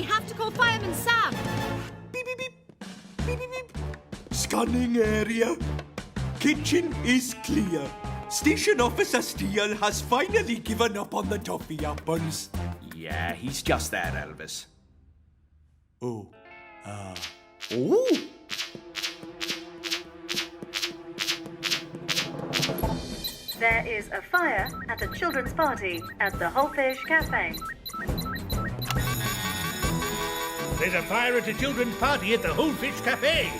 We have to call Fireman Sam. Beep, beep, beep. Beep, beep, beep. Scanning area. Kitchen is clear. Station Officer Steele has finally given up on the toffee apples. Yeah, he's just there, Elvis. Oh. Ooh! There is a fire at a children's party at the Wholefish Cafe. There's a fire at a children's party at the Wholefish Cafe.